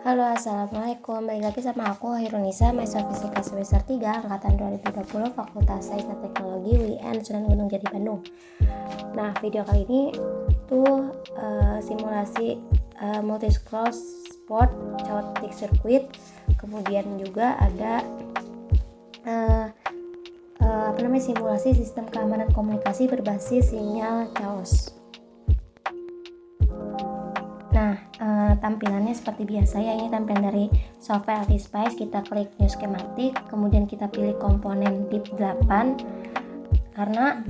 Halo, assalamualaikum. Balik lagi sama aku, Hirunisa, mahasiswa fisika semester 3 angkatan 2020, Fakultas Sains dan Teknologi UIN Sunan Gunung Jati Bandung. Nah, video kali ini tuh simulasi multi-scroll sport chaotic circuit. Kemudian juga ada simulasi sistem keamanan komunikasi berbasis sinyal chaos. Nah, tampilannya seperti biasa ya, ini tampilan dari software LT-Spice. Kita klik new schematic, kemudian kita pilih komponen DIP 8 karena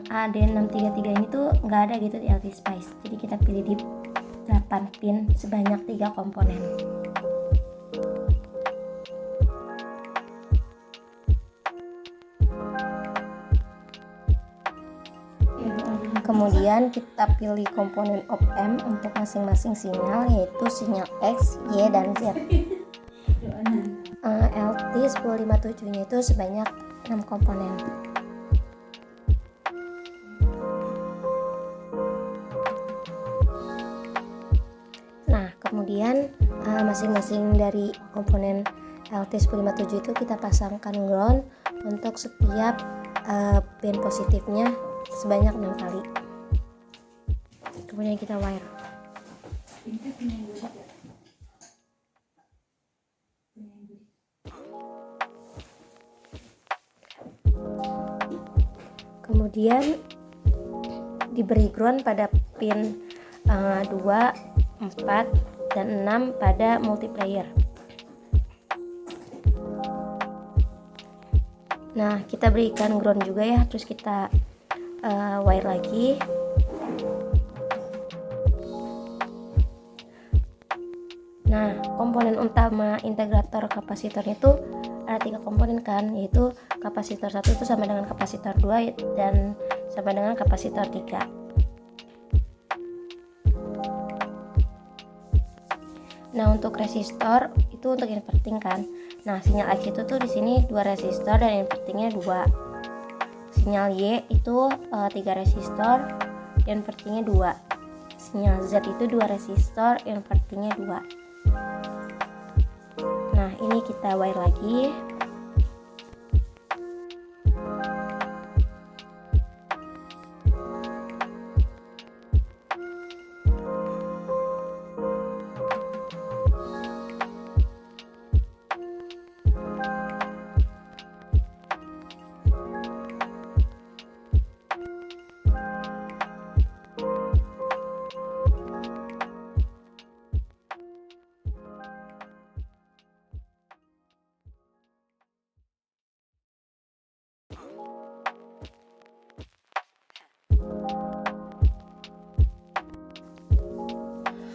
AD633 ini tuh nggak ada gitu di LT-Spice, jadi kita pilih DIP 8 pin sebanyak 3 komponen. Kemudian kita pilih komponen op-amp untuk masing-masing sinyal, yaitu sinyal X, Y, dan Z. LT1057 nya itu sebanyak 6 komponen. Nah, kemudian masing-masing dari komponen LT1057 itu kita pasangkan ground untuk setiap pin positifnya sebanyak 6 kali. Kemudian kita wire. Kemudian diberi ground pada pin 2, 4, dan 6 pada multiplayer. Nah, kita berikan ground juga ya, terus kita wire lagi. Nah, komponen utama integrator kapasitor itu ada 3 komponen kan, yaitu kapasitor 1 itu sama dengan kapasitor 2 dan sama dengan kapasitor 3. Nah, untuk resistor itu untuk inverting kan. Nah, sinyal X itu tuh di sini 2 resistor dan invertingnya 2. Sinyal Y itu 3 resistor, invertingnya 2. Sinyal Z itu 2 resistor, invertingnya 2. Nah, ini kita wire lagi.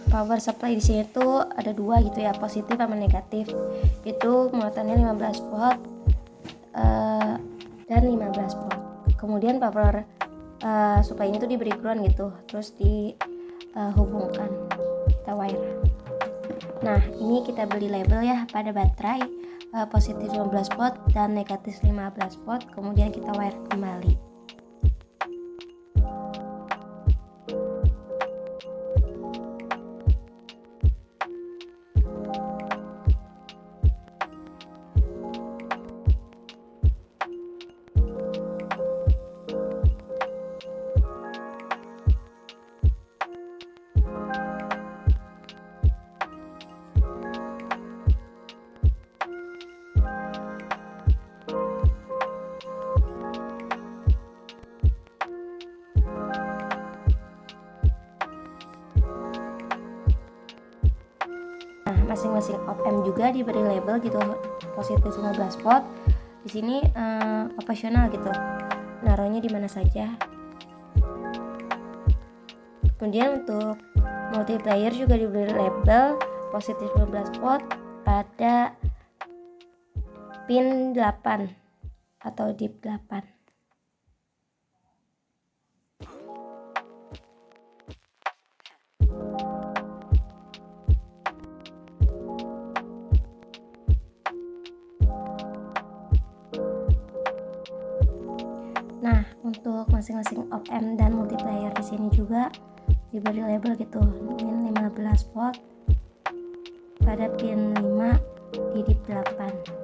Power supply di sini tuh ada 2 gitu ya, positif sama negatif. Itu muatannya 15 volt dan 15 volt. Kemudian power supply ini tuh diberi ground gitu, terus dihubungkan kita wire. Nah, ini kita beli label ya pada baterai, positif 15 volt dan negatif 15 volt. Kemudian kita wire kembali. Masing-masing op-amp juga diberi label gitu, positif 15 volt. Di sini opsional gitu, naruhnya di mana saja. Kemudian untuk multiplayer juga diberi label positif 15 volt pada pin 8 atau DIP 8. Nah, untuk masing-masing op-amp dan multiplayer di sini juga diberi label gitu, ini 15 volt pada pin 5 di div 8.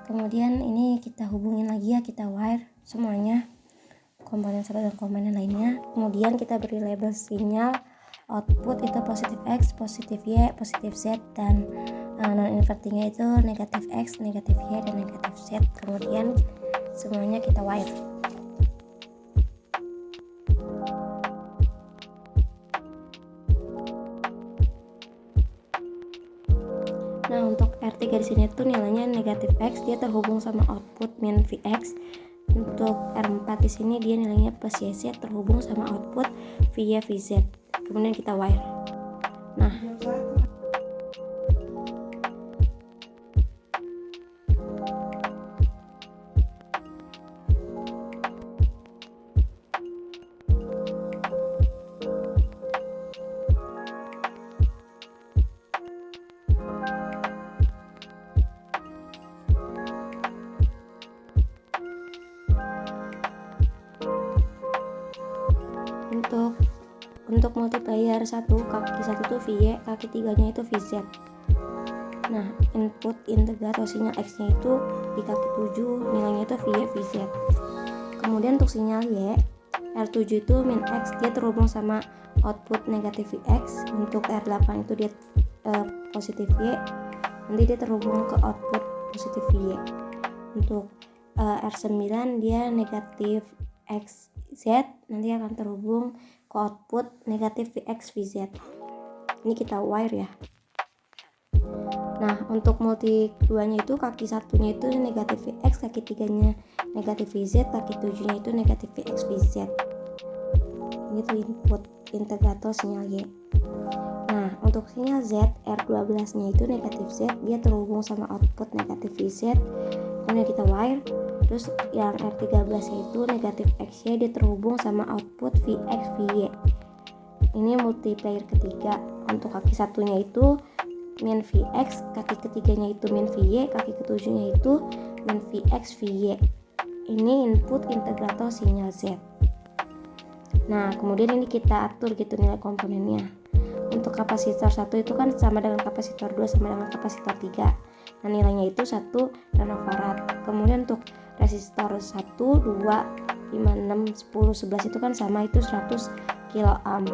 Kemudian ini kita hubungin lagi ya, kita wire semuanya, komponen satu dan komponen lainnya. Kemudian kita beri label sinyal output itu positif X, positif Y, positif Z, dan non-invertingnya itu negatif X, negatif Y, dan negatif Z. Kemudian semuanya kita wire. Nah, untuk R3 di sini tuh nilainya negatif X, dia terhubung sama output min Vx. Untuk R4 di sini dia nilainya plus YZ, terhubung sama output via VZ. Kemudian kita wire. Nah, untuk multiplier 1, kaki 1 itu VY, kaki 3-nya itu VZ. Nah, input integrator sinyal X nya itu di kaki 7, nilainya itu VY VZ. Kemudian untuk sinyal Y, R7 itu min X, dia terhubung sama output negatif Vx. Untuk R8 itu dia positif Y, nanti dia terhubung ke output positif Y. Untuk R9 dia negatif XZ, nanti akan terhubung ke output negatif Vx VZ. Ini kita wire ya. Nah, untuk multi keduanya itu kaki satunya itu negatif Vx, kaki 3-nya negatif Vz, kaki 7-nya itu negatif Vx Vz. Ini tuh input integrator sinyal Y. Nah, untuk sinyal Z, R12-nya itu negatif Z, dia terhubung sama output negatif Vz. Kemudian kita wire. Terus yang R13-nya itu negatif XY, dia terhubung sama output Vx Vy. Ini multiplier ketiga. Untuk kaki satunya itu min Vx, kaki ketiganya itu min Vy, kaki ketujuhnya itu min Vx Vy. Ini input integrator sinyal Z. Nah, kemudian ini kita atur gitu nilai komponennya. Untuk kapasitor 1 itu kan sama dengan kapasitor 2 sama dengan kapasitor 3. Nah, nilainya itu 1 nanofarad. Kemudian untuk resistor 1, 2, 5, 6, 10, 11 itu kan sama, itu 100 kilo ohm.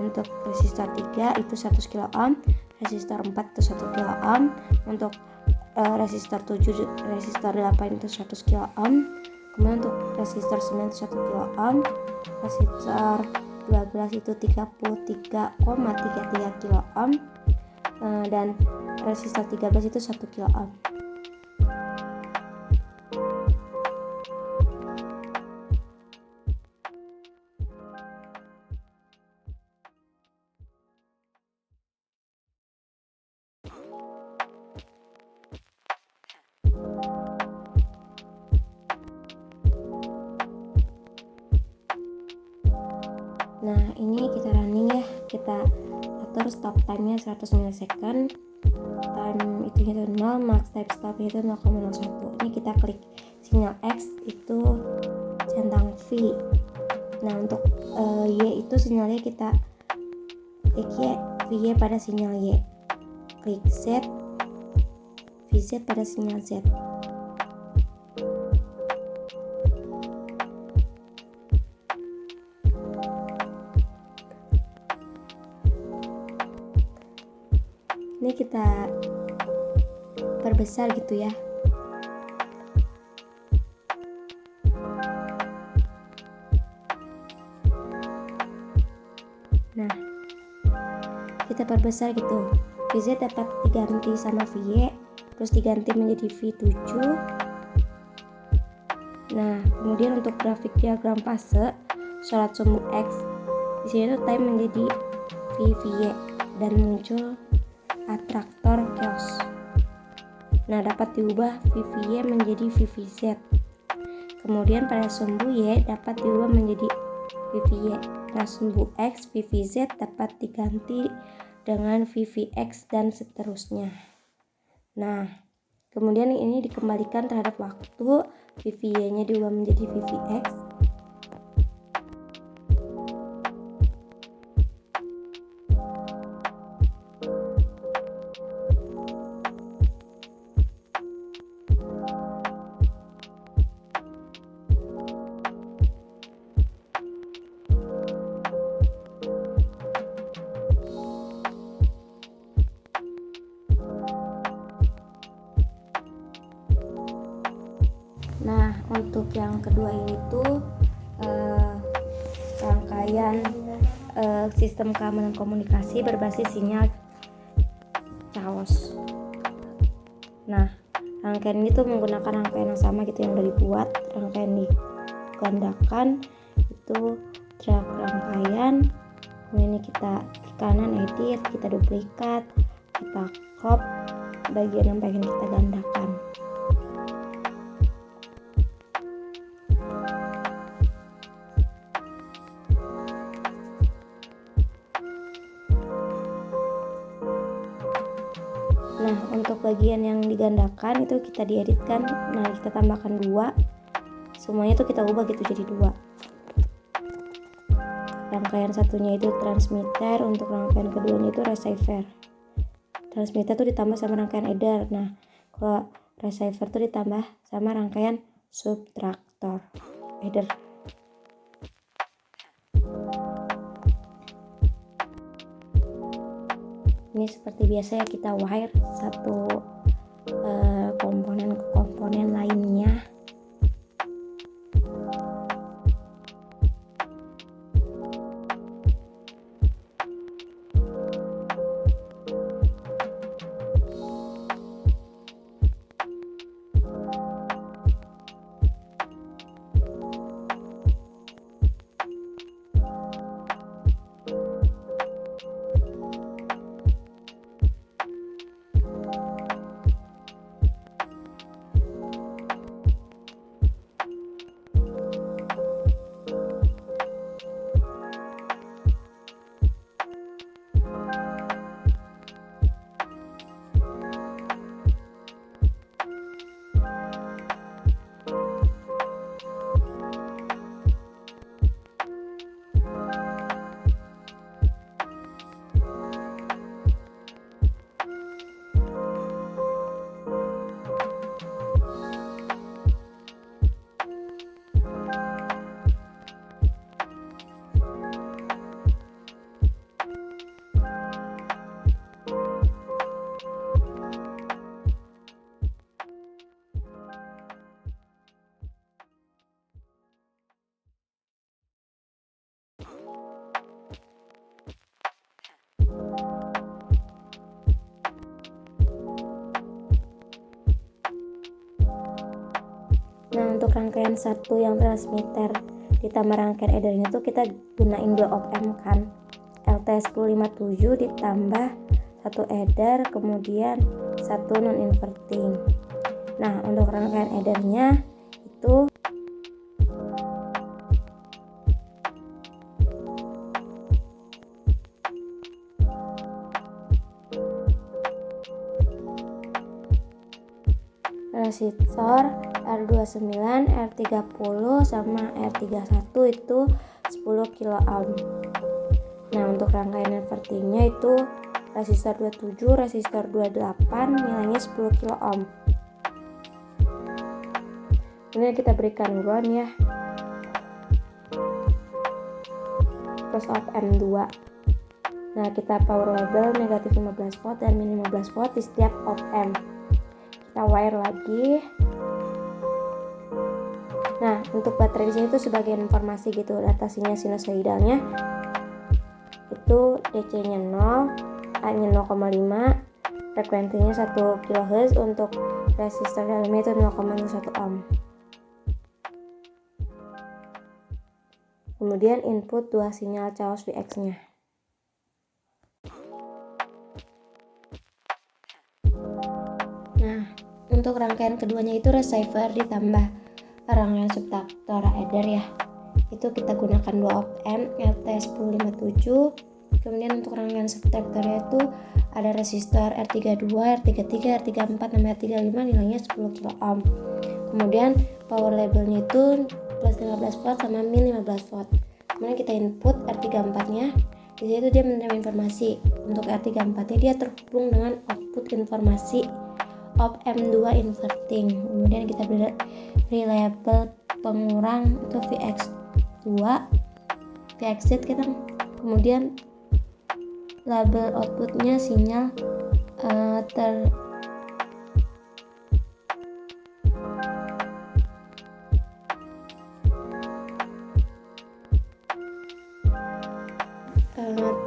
Untuk resistor 3 itu 100 kilo ohm, resistor 4 itu 1 kilo ohm, untuk resistor 7, resistor 8 itu 100 kilo ohm. Kemudian untuk resistor 9 itu 1 kilo ohm, resistor 12 itu 33,33 kilo ohm, dan resistor 13 itu 1 kilo ohm. Nah, ini kita running ya, kita atur stop time-nya 100 millisecond, time itu 0, max time stop-nya itu 0,01. Ini kita klik sinyal X itu centang V. Nah, untuk Y itu sinyalnya kita klik Y, VY pada sinyal Y, klik Z, VZ pada sinyal Z. Ini kita perbesar gitu ya. Nah, kita perbesar gitu. VZ dapat diganti sama VY, terus diganti menjadi V7. Nah, kemudian untuk grafik diagram fase syarat sumbu X, di sini tuh time menjadi VY dan muncul atraktor chaos. Nah, dapat diubah VY menjadi VZ. Kemudian pada sumbu Y dapat diubah menjadi VY. Nah, sumbu X, VZ dapat diganti dengan VX dan seterusnya. Nah, kemudian ini dikembalikan terhadap waktu, VY-nya diubah menjadi VX. Nah, untuk yang kedua ini tuh rangkaian sistem keamanan komunikasi berbasis sinyal chaos. Nah, rangkaian ini tuh menggunakan rangkaian yang sama gitu yang udah dibuat, rangkaian digandakan itu drag rangkaian. Kemudian ini kita klik kanan edit, kita duplikat, kita crop bagian yang pengen kita gandakan. Nah, untuk bagian yang digandakan itu kita dieditkan. Nah, kita tambahkan 2. Semuanya tuh kita ubah gitu jadi 2. Rangkaian satunya itu transmitter, untuk rangkaian keduanya itu receiver. Transmitter tuh ditambah sama rangkaian header. Nah, kalau receiver tuh ditambah sama rangkaian subtraktor header. Ini seperti biasa ya, kita wire satu komponen ke komponen lainnya. Nah, untuk rangkaian satu yang transmitter ditambah rangkaian headernya tuh kita gunain 2 op-amp kan, LT1057 ditambah 1 header kemudian 1 non inverting. Nah, untuk rangkaian headernya itu resistor R29, R30 sama R31 itu 10 kilo ohm. Nah, untuk rangkaian invertingnya itu resistor 27, resistor 28 nilainya 10 kilo ohm. Ini kita berikan ground ya, plus op M2. Nah, kita power label negatif 15 volt dan min 15 volt di setiap op amp. Kita wire lagi. Nah, untuk baterai di sini tuh sebagai informasi gitu, data sinusoidalnya itu DC-nya 0, A-nya 0,5, frekuensinya 1 kHz, untuk resistor dalamnya itu 0,1 ohm. Kemudian input 2 sinyal chaos Vx-nya. Nah, untuk rangkaian keduanya itu receiver ditambah rangkaian subtraktor adder ya. Itu kita gunakan 2 op amp LT1057. Kemudian untuk rangkaian subtraktornya itu ada resistor R32, R33, R34, dan R35 nilainya 10 kilo ohm. Kemudian power labelnya itu plus 15 volt sama min 15 volt. Kemudian kita input R34 nya. Di situ dia menerima informasi. Untuk R34 nya dia terhubung dengan output informasi op amp 2 inverting. Kemudian kita beri label pengurang itu Vx2, Vxz kita. Kemudian label outputnya sinyal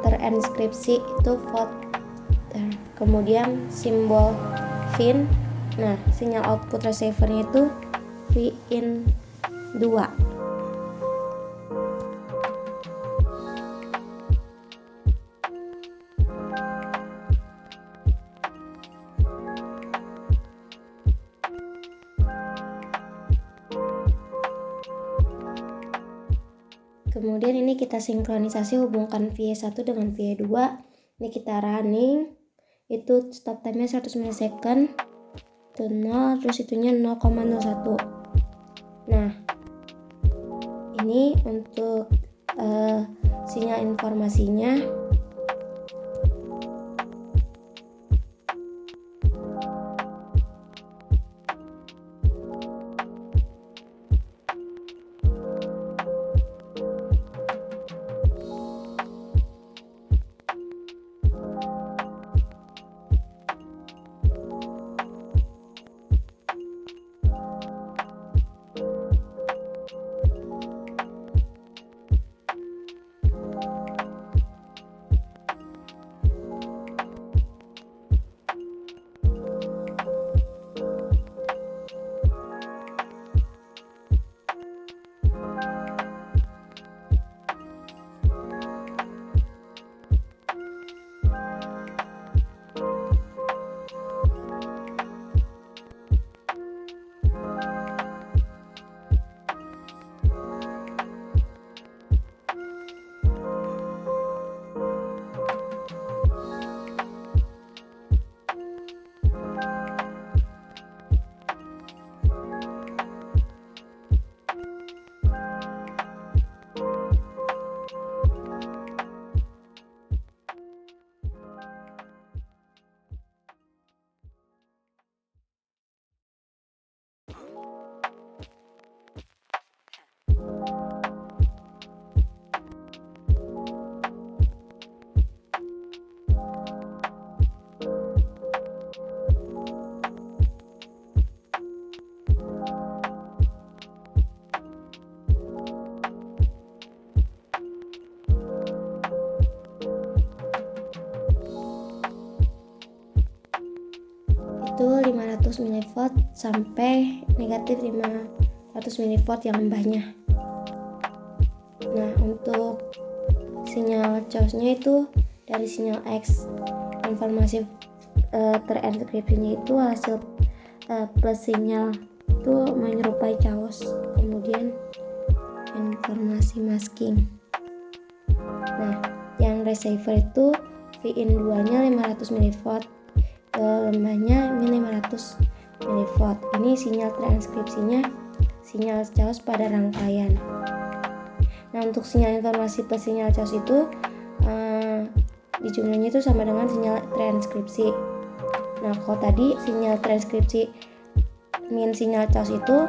terinskripsi itu voter. Kemudian simbol VIN. Nah, sinyal output receivernya itu VIN 2. Kemudian ini kita sinkronisasi, hubungkan VE1 dengan VE2. Ini kita running, itu stop time-nya 100 millisecond, itu 0, terus itunya 0,01. Nah, ini untuk sinyal informasinya. Itu 500 mV sampai negatif 500 mV yang mbahnya. Nah, untuk sinyal chaos-nya itu dari sinyal X, informasi terenkripsinya itu hasil plus sinyal itu menyerupai chaos. Kemudian informasi masking. Nah, yang receiver itu VIN 2 nya 500 mV, lembahnya min 500 mV. Ini sinyal transkripsinya sinyal chaos pada rangkaian. Nah, untuk sinyal informasi plus sinyal chaos itu di jumlahnya itu sama dengan sinyal transkripsi. Nah, kalau tadi sinyal transkripsi min sinyal chaos itu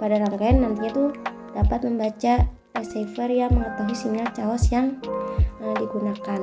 pada rangkaian nantinya tuh dapat membaca receiver yang mengetahui sinyal chaos yang digunakan.